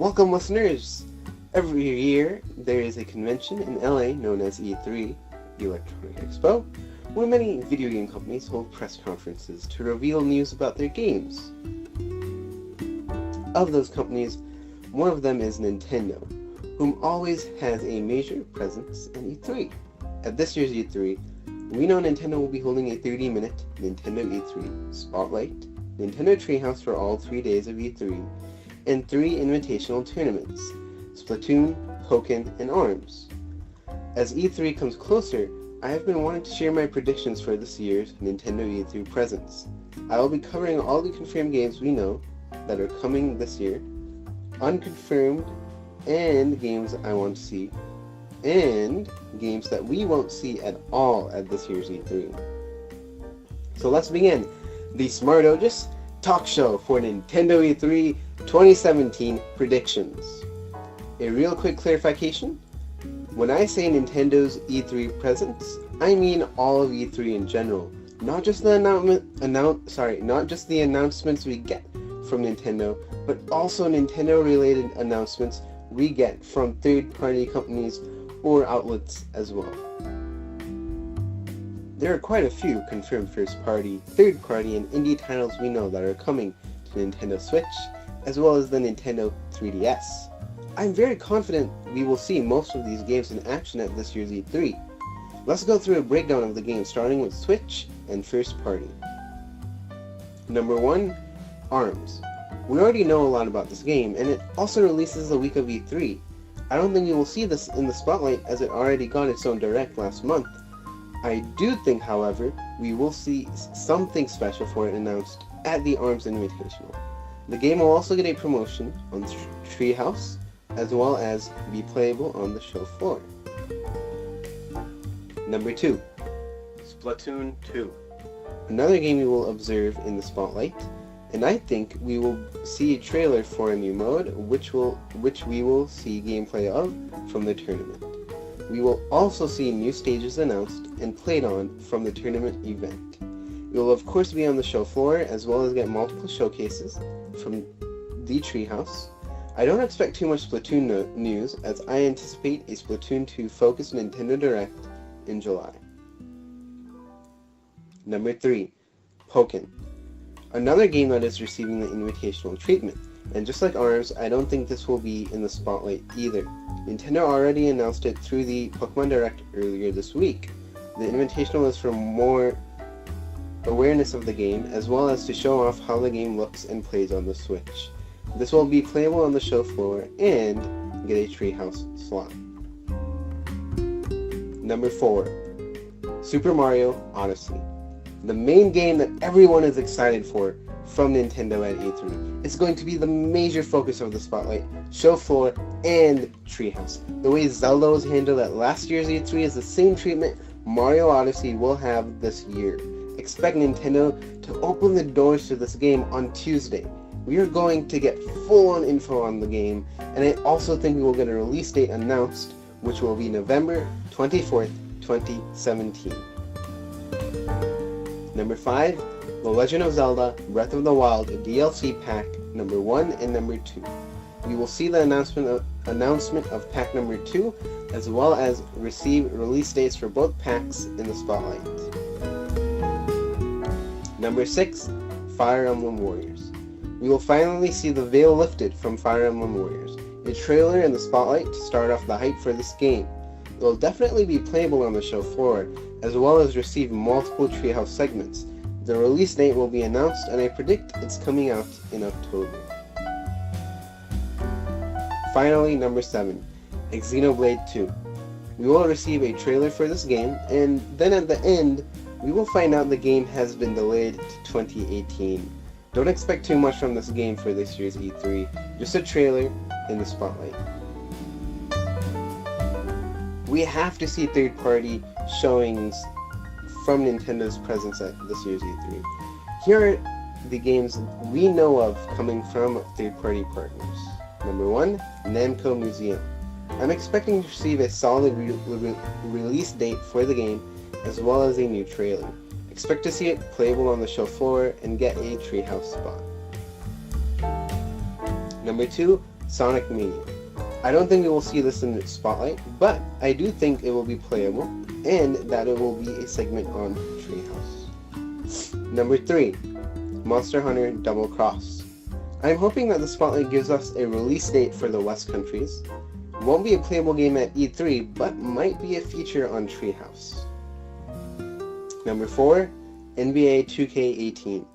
Welcome, listeners! Every year, there is a convention in LA known as E3, the Electronic Expo, where many video game companies hold press conferences to reveal news about their games. Of those companies, one of them is Nintendo, whom always has a major presence in E3. At this year's E3, we know Nintendo will be holding a 30-minute Nintendo E3 Spotlight, Nintendo Treehouse for all 3 days of E3, and 3 invitational tournaments, Splatoon, Pokken, and ARMS. As E3 comes closer, I have been wanting to share my predictions for this year's Nintendo E3 presence. I will be covering all the confirmed games we know that are coming this year, unconfirmed, and games I want to see, and games that we won't see at all at this year's E3. So let's begin. The TheSmartOjus talk show for Nintendo E3 2017 predictions. A real quick clarification. When I say Nintendo's E3 presence, I mean all of E3 in general, not just the announcements we get from Nintendo, but also Nintendo-related announcements we get from third-party companies or outlets as well. There are quite a few confirmed first-party, third-party, and indie titles we know that are coming to Nintendo Switch, as well as the Nintendo 3DS. I'm very confident we will see most of these games in action at this year's E3. Let's go through a breakdown of the games, starting with Switch and first-party. Number 1, ARMS. We already know a lot about this game, and it also releases the week of E3. I don't think we will see this in the spotlight as it already got its own direct last month. I do think, however, we will see something special for it announced at the ARMS Invitational. The game will also get a promotion on Treehouse, as well as be playable on the show floor. Number 2, Splatoon 2. Another game we will observe in the spotlight, and I think we will see a trailer for a new mode, which we will see gameplay of from the tournament. We will also see new stages announced and played on from the tournament event. We will of course be on the show floor, as well as get multiple showcases from the Treehouse. I don't expect too much Splatoon news, as I anticipate a Splatoon 2 focused Nintendo Direct in July. Number 3, Pokken. Another game that is receiving the invitational treatment, and just like ARMS, I don't think this will be in the spotlight either. Nintendo already announced it through the Pokemon Direct earlier this week. The invitational is for more awareness of the game, as well as to show off how the game looks and plays on the Switch. This will be playable on the show floor and get a Treehouse slot. Number 4, Super Mario Odyssey. The main game that everyone is excited for from Nintendo at E3. It's going to be the major focus of the spotlight, show floor, and Treehouse. The way Zelda was handled at last year's E3 is the same treatment Mario Odyssey will have this year. Expect Nintendo to open the doors to this game on Tuesday. We are going to get full-on info on the game, and I also think we will get a release date announced, which will be November 24th, 2017. Number 5, The Legend of Zelda Breath of the Wild DLC Pack number 1 and number 2. We will see the announcement of pack number 2, as well as receive release dates for both packs in the spotlight. Number 6, Fire Emblem Warriors. We will finally see the veil lifted from Fire Emblem Warriors, a trailer in the spotlight to start off the hype for this game. It will definitely be playable on the show floor, as well as receive multiple Treehouse segments. The release date will be announced, and I predict it's coming out in October. Finally, number 7, Xenoblade 2. We will receive a trailer for this game, and then at the end, we will find out the game has been delayed to 2018. Don't expect too much from this game for this year's E3, just a trailer in the spotlight. We have to see third-party showings from Nintendo's presence at this year's E3. Here are the games we know of coming from third-party partners. Number 1, Namco Museum. I'm expecting to receive a solid release date for the game, as well as a new trailer. Expect to see it playable on the show floor and get a Treehouse spot. Number 2, Sonic Mania. I don't think we will see this in the spotlight, but I do think it will be playable, and that it will be a segment on Treehouse. Number 3, Monster Hunter Double Cross. I'm hoping that the spotlight gives us a release date for the West countries. It won't be a playable game at E3, but might be a feature on Treehouse. Number 4, NBA 2K18.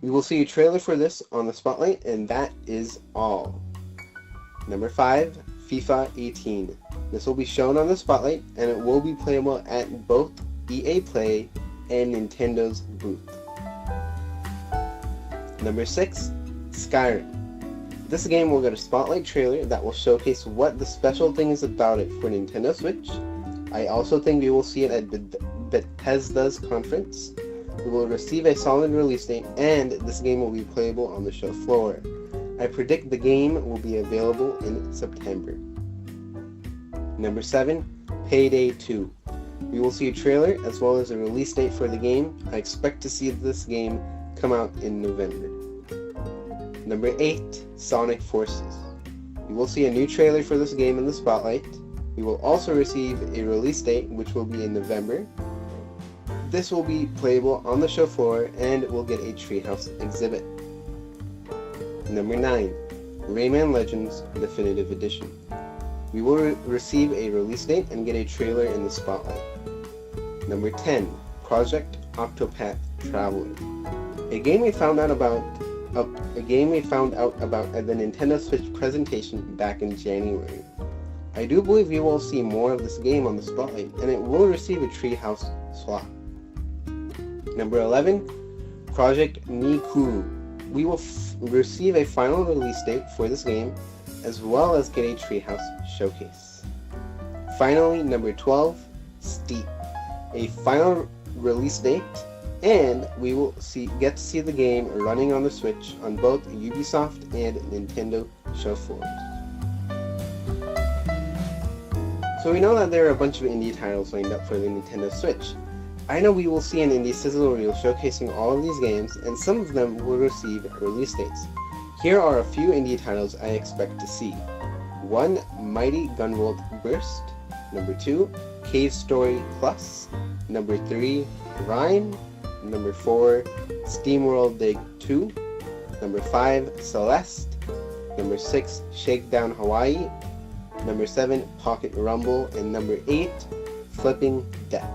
We will see a trailer for this on the spotlight, and that is all. Number 5, FIFA 18. This will be shown on the spotlight, and it will be playable at both EA Play and Nintendo's booth. Number 6, Skyrim. This game will get a spotlight trailer that will showcase what the special thing is about it for Nintendo Switch. I also think we will see it at Bethesda's conference. We will receive a solid release date, and this game will be playable on the show floor. I predict the game will be available in September. Number 7, Payday 2. We will see a trailer as well as a release date for the game. I expect to see this game come out in November. Number 8, Sonic Forces. We will see a new trailer for this game in the spotlight. We will also receive a release date, which will be in November. This will be playable on the show floor, and we'll get a Treehouse exhibit. Number 9, Rayman Legends Definitive Edition. We will receive a release date and get a trailer in the spotlight. Number 10, Project Octopath Traveler. A game we found out about at the Nintendo Switch presentation back in January. I do believe we will see more of this game on the spotlight, and it will receive a Treehouse slot. Number 11, Project Nikuru. We will receive a final release date for this game, as well as get a Treehouse showcase. Finally, number 12, Steep. A final release date, and we will get to see the game running on the Switch on both Ubisoft and Nintendo show floors. So we know that there are a bunch of indie titles lined up for the Nintendo Switch. I know we will see an indie sizzle reel showcasing all of these games, and some of them will receive release dates. Here are a few indie titles I expect to see. 1, Mighty Gunvolt Burst. Number 2, Cave Story Plus. Number 3, Rhyme. Number 4, SteamWorld Dig 2. Number 5, Celeste. Number 6, Shakedown Hawaii. Number 7, Pocket Rumble. And number 8, Flipping Death.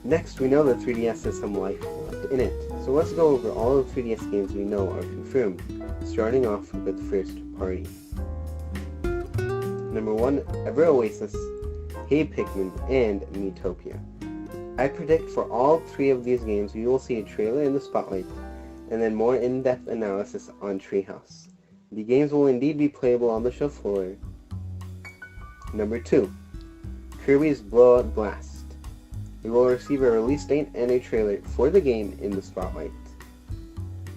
Next, we know that 3DS has some life left in it, so let's go over all the 3DS games we know are confirmed, starting off with first party. Number 1, Ever Oasis, Hey Pikmin, and Miitopia. I predict for all 3 of these games we will see a trailer in the spotlight, and then more in-depth analysis on Treehouse. The games will indeed be playable on the show floor. Number 2, Kirby's Blowout Blast. We will receive a release date and a trailer for the game in the spotlight.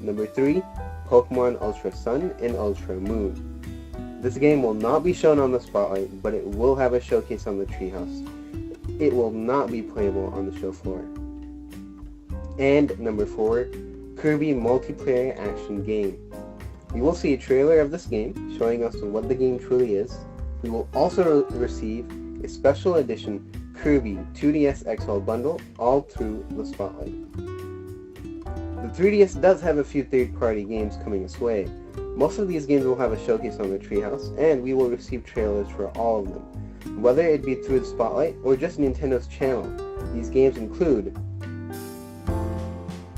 Number 3, Pokemon Ultra Sun and Ultra Moon. This game will not be shown on the spotlight, but it will have a showcase on the Treehouse. It will not be playable on the show floor. And number 4, Kirby Multiplayer Action Game. We will see a trailer of this game, showing us what the game truly is. We will also receive a special edition Kirby 2DS XL bundle all through the spotlight. The 3DS does have a few third-party games coming its way. Most of these games will have a showcase on the Treehouse, and we will receive trailers for all of them, whether it be through the spotlight or just Nintendo's channel. These games include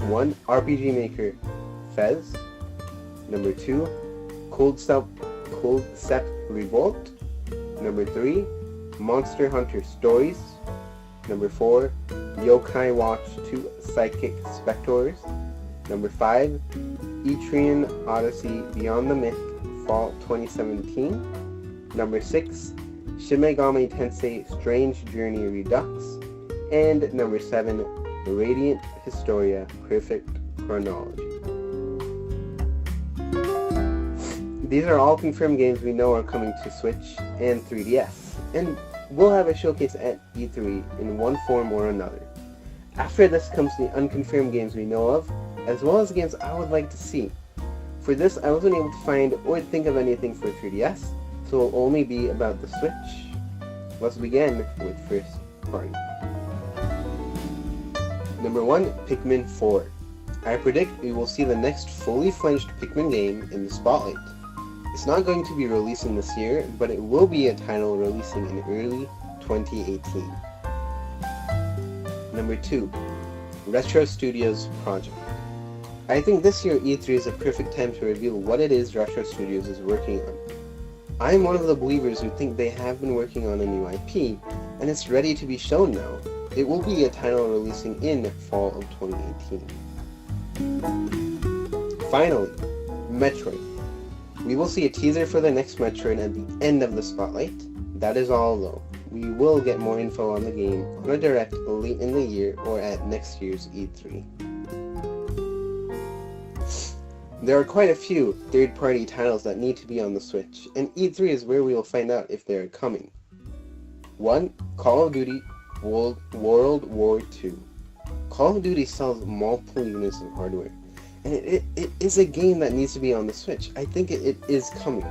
1, RPG Maker Fez. Number 2, Cold Step Revolt. Number 3, Monster Hunter Stories. Number 4, Yokai Watch 2 Psychic Spectors. Number 5, Etrian Odyssey Beyond the Myth Fall 2017. Number 6, Shin Megami Tensei Strange Journey Redux. And number 7, Radiant Historia Perfect Chronology. These are all confirmed games we know are coming to Switch and 3DS, and we'll have a showcase at E3 in one form or another. After this comes the unconfirmed games we know of, as well as games I would like to see. For this, I wasn't able to find or think of anything for 3DS, so it will only be about the Switch. Let's begin with first party. Number 1, Pikmin 4. I predict we will see the next fully fledged Pikmin game in the spotlight. It's not going to be releasing this year, but it will be a title releasing in early 2018. Number 2, Retro Studios Project. I think this year E3 is a perfect time to reveal what it is Retro Studios is working on. I'm one of the believers who think they have been working on a new IP, and it's ready to be shown now. It will be a title releasing in fall of 2018. Finally, Metroid. We will see a teaser for the next Metroid at the end of the spotlight. That is all though. We will get more info on the game on a direct late in the year or at next year's E3. There are quite a few third-party titles that need to be on the Switch, and E3 is where we will find out if they are coming. 1. Call of Duty World War II. Call of Duty sells multiple units of hardware, and it is a game that needs to be on the Switch. I think it is coming,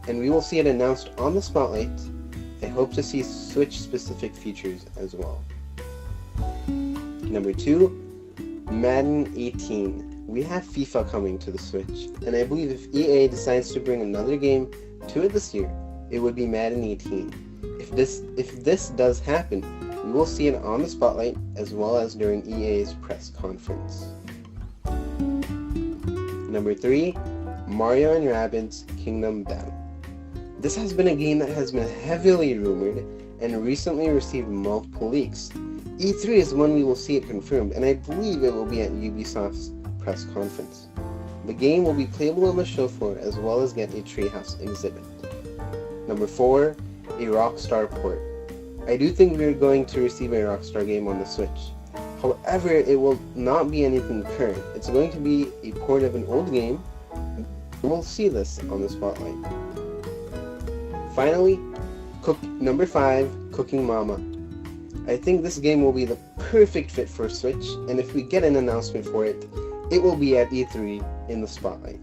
and we will see it announced on the spotlight. I hope to see Switch-specific features as well. Number 2, Madden 18. We have FIFA coming to the Switch, and I believe if EA decides to bring another game to it this year, it would be Madden 18. If this does happen, we will see it on the spotlight as well as during EA's press conference. Number 3, Mario & Rabbids Kingdom Battle. This has been a game that has been heavily rumored and recently received multiple leaks. E3 is when we will see it confirmed, and I believe it will be at Ubisoft's press conference. The game will be playable on the show floor as well as get a Treehouse exhibit. Number 4, a Rockstar port. I do think we're going to receive a Rockstar game on the Switch. However, it will not be anything current. It's going to be a port of an old game. We'll see this on the spotlight. Finally, number 5, Cooking Mama. I think this game will be the perfect fit for Switch, and if we get an announcement for it, it will be at E3 in the spotlight.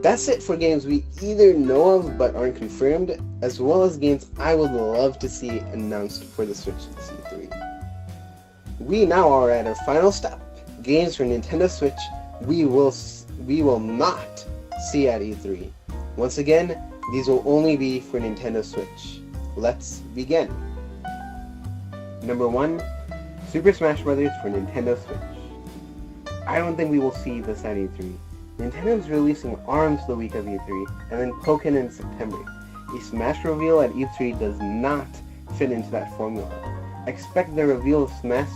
That's it for games we either know of but aren't confirmed, as well as games I would love to see announced for the Switch this E3. We now are at our final step. Games for Nintendo Switch we will not see at E3. Once again, these will only be for Nintendo Switch. Let's begin. Number 1, Super Smash Bros. For Nintendo Switch. I don't think we will see this at E3. Nintendo is releasing ARMS the week of E3, and then Pokken in September. A Smash reveal at E3 does not fit into that formula. Expect the reveal of Smash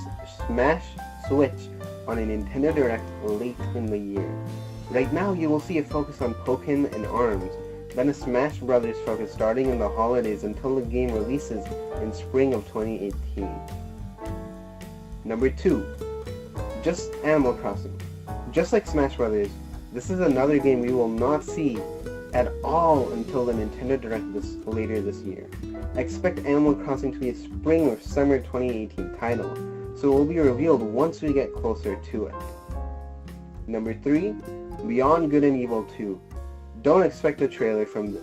Switch on a Nintendo Direct late in the year. Right now, you will see a focus on Pokken and ARMS, then a Smash Brothers focus starting in the holidays until the game releases in spring of 2018. Number 2, just Animal Crossing. Just like Smash Brothers, this is another game we will not see at all until the Nintendo Direct later this year. I expect Animal Crossing to be a spring or summer 2018 title, so it will be revealed once we get closer to it. Number 3, Beyond Good and Evil 2. Don't expect a trailer from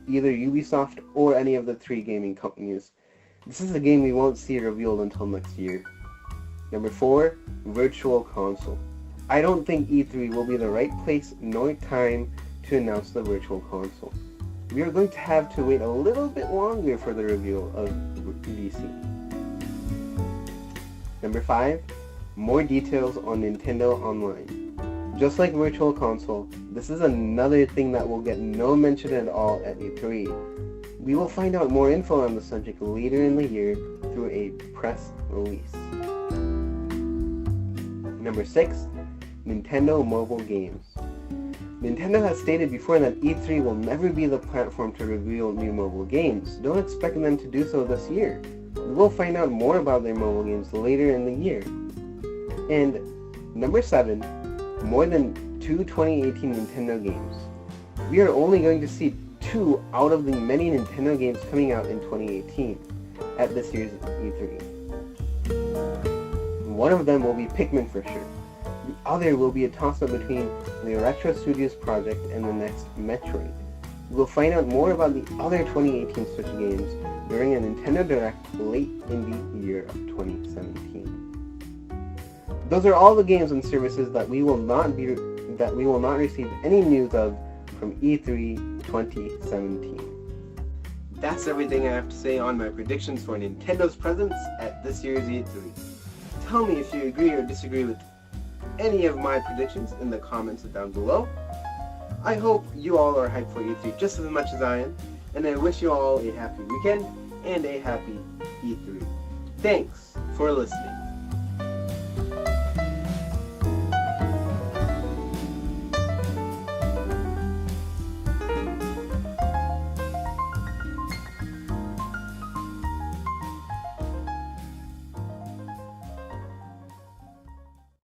either Ubisoft or any of the 3 gaming companies. This is a game we won't see revealed until next year. Number 4, Virtual Console. I don't think E3 will be the right place nor time to announce the Virtual Console. We are going to have to wait a little bit longer for the reveal of VC. Number 5, more details on Nintendo Online. Just like Virtual Console, this is another thing that will get no mention at all at E3. We will find out more info on the subject later in the year through a press release. Number 6, Nintendo Mobile Games. Nintendo has stated before that E3 will never be the platform to reveal new mobile games. Don't expect them to do so this year. We will find out more about their mobile games later in the year. And number 7, more than 2 2018 Nintendo games. We are only going to see 2 out of the many Nintendo games coming out in 2018 at this year's E3. One of them will be Pikmin for sure. The other will be a toss-up between the Retro Studios project and the next Metroid. We'll find out more about the other 2018 Switch games during a Nintendo Direct late in the year of 2017. Those are all the games and services that we will not receive any news of from E3 2017. That's everything I have to say on my predictions for Nintendo's presence at this year's E3. Tell me if you agree or disagree with any of my predictions in the comments down below. I hope you all are hyped for E3 just as much as I am, and I wish you all a happy weekend and a happy E3. Thanks for listening.